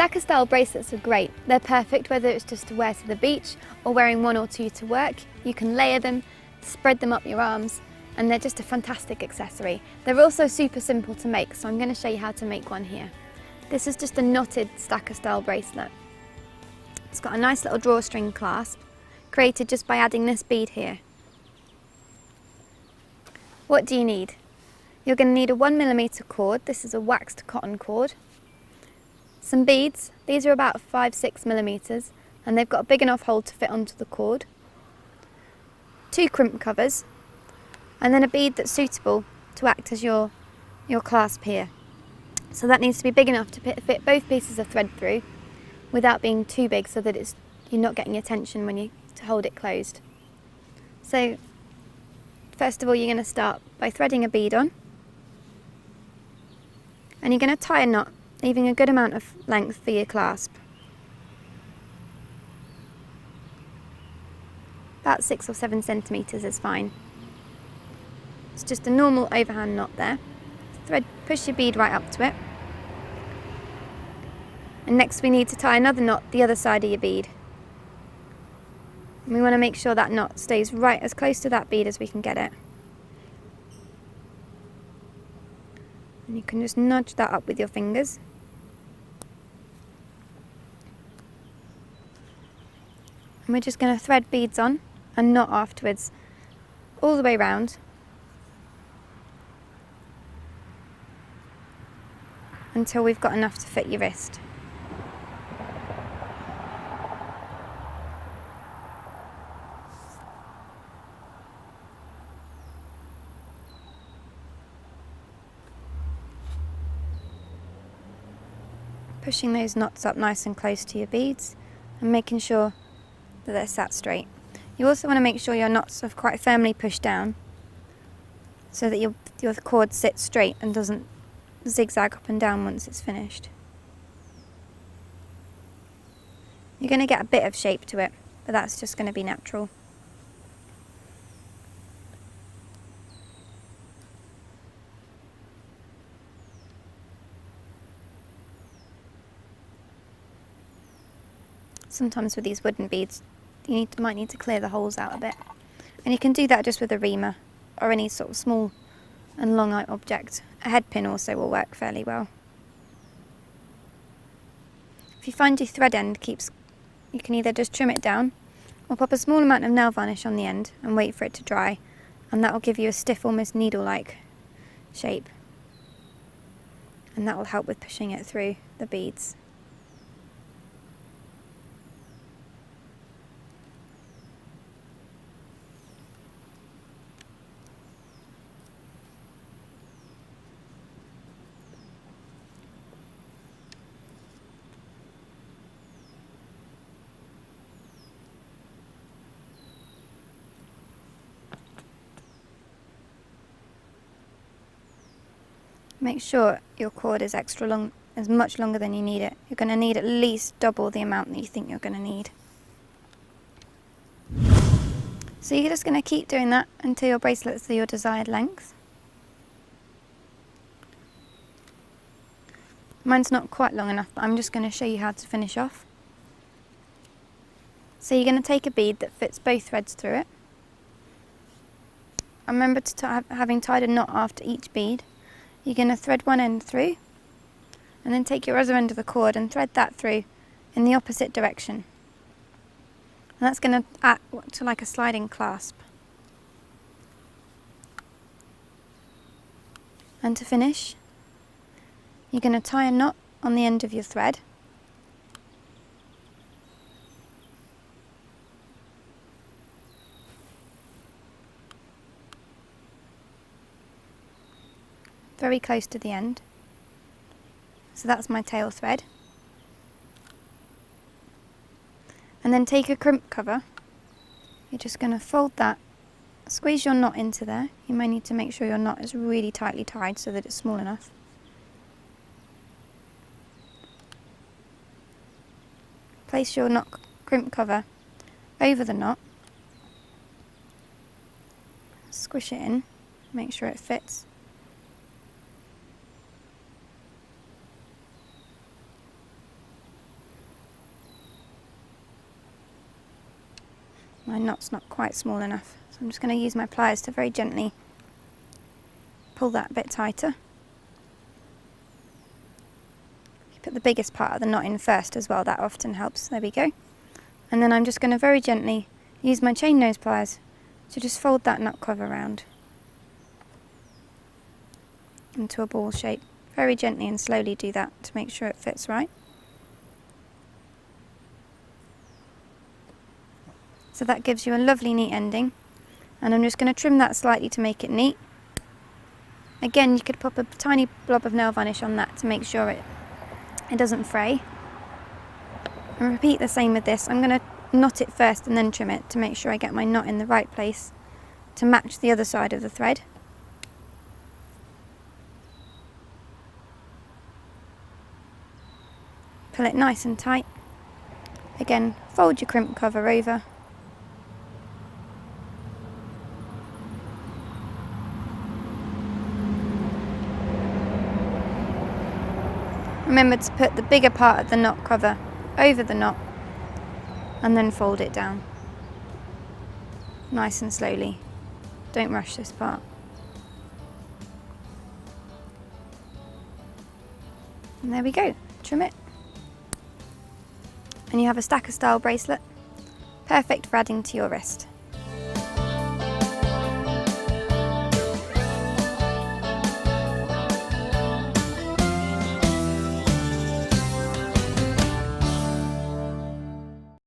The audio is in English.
Stacker style bracelets are great. They're perfect whether it's just to wear to the beach or wearing one or two to work. You can layer them, spread them up your arms, and they're just a fantastic accessory. They're also super simple to make, so I'm going to show you how to make one here. This is just a knotted stacker style bracelet. It's got a nice little drawstring clasp, created just by adding this bead here. What do you need? You're going to need a 1mm cord. This is a waxed cotton cord. Some beads. These are about 5-6mm, and they've got a big enough hole to fit onto the cord. 2 crimp covers, and then a bead that's suitable to act as your clasp here. So that needs to be big enough to fit both pieces of thread through without being too big, so that you're not getting your tension when you hold it closed. So first of all, you're going to start by threading a bead on, and you're going to tie a knot, leaving a good amount of length for your clasp. About 6 or 7 centimetres is fine. It's just a normal overhand knot there. Push your bead right up to it. And next we need to tie another knot the other side of your bead. And we want to make sure that knot stays right as close to that bead as we can get it. And you can just nudge that up with your fingers. And we're just going to thread beads on and knot afterwards, all the way round. Until we've got enough to fit your wrist. Pushing those knots up nice and close to your beads and making sure that they're sat straight. You also want to make sure your knots are quite firmly pushed down so that your cord sits straight and doesn't zigzag up and down once it's finished. You're going to get a bit of shape to it, but that's just going to be natural. Sometimes with these wooden beads you might need to clear the holes out a bit, and you can do that just with a reamer or any sort of small and long object. A head pin also will work fairly well. If you find your thread end you can either just trim it down or pop a small amount of nail varnish on the end and wait for it to dry, and that will give you a stiff, almost needle-like shape, and that will help with pushing it through the beads. Make sure your cord is extra long, is much longer than you need it. You're going to need at least double the amount that you think you're going to need. So you're just going to keep doing that until your bracelet's to your desired length. Mine's not quite long enough, but I'm just going to show you how to finish off. So you're going to take a bead that fits both threads through it. And remember to having tied a knot after each bead, you're going to thread one end through, and then take your other end of the cord and thread that through in the opposite direction. And that's going to act to like a sliding clasp. And to finish, you're going to tie a knot on the end of your thread. Very close to the end. So that's my tail thread. And then take a crimp cover. You're just going to fold that, squeeze your knot into there. You may need to make sure your knot is really tightly tied so that it's small enough. Place your knot crimp cover over the knot. Squish it in, make sure it fits. My knot's not quite small enough, so I'm just going to use my pliers to very gently pull that a bit tighter. You put the biggest part of the knot in first as well, that often helps. There we go. And then I'm just going to very gently use my chain nose pliers to just fold that knot cover around into a ball shape. Very gently and slowly do that to make sure it fits right. So that gives you a lovely neat ending, and I'm just going to trim that slightly to make it neat. Again, you could pop a tiny blob of nail varnish on that to make sure it doesn't fray. And repeat the same with this. I'm going to knot it first and then trim it to make sure I get my knot in the right place to match the other side of the thread. Pull it nice and tight. Again, fold your crimp cover over. Remember to put the bigger part of the knot cover over the knot and then fold it down. Nice and slowly. Don't rush this part. And there we go, trim it. And you have a stacker style bracelet, perfect for adding to your wrist.